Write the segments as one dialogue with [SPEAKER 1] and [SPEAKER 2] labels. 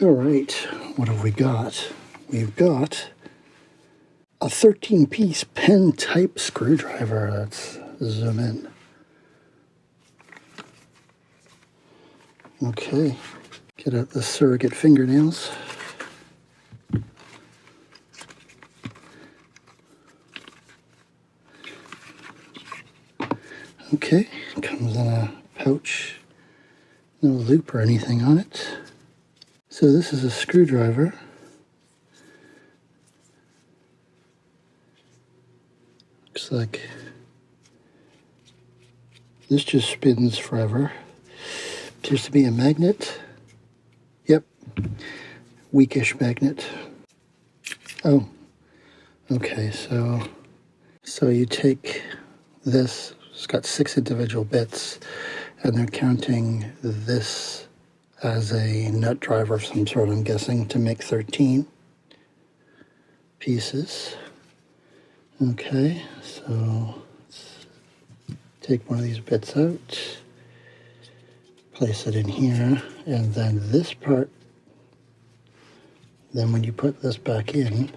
[SPEAKER 1] All right, what have we got? We've got a 13-piece pen type screwdriver. Let's zoom in. Okay, get out the surrogate fingernails. Okay, comes in a pouch, no loop or anything on it. So this is a screwdriver. Looks like this just spins forever. Appears to be a magnet. Yep, weakish magnet. Oh, okay, so you take this, it's got 6 individual bits, and they're counting this as a nut driver of some sort, I'm guessing, to make 13 pieces. Okay, so let's take one of these bits out, place it in here, and then this part, then when you put this back in,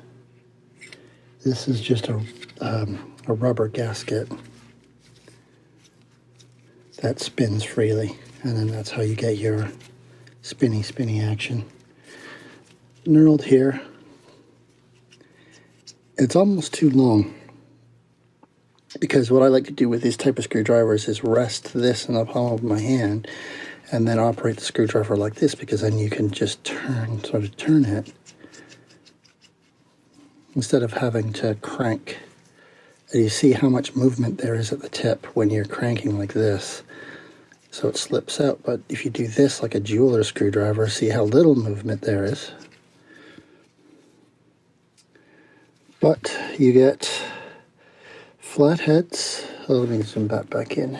[SPEAKER 1] this is just a rubber gasket that spins freely, and then that's how you get your spinny action. Knurled here. It's almost too long, because what I like to do with these type of screwdrivers is rest this in the palm of my hand and then operate the screwdriver like this, because then you can just sort of turn it instead of having to crank. And you see how much movement there is at the tip when you're cranking like this, so it slips out. But if you do this like a jeweler screwdriver, see how little movement there is. But you get flat heads. Oh, let me zoom that back in.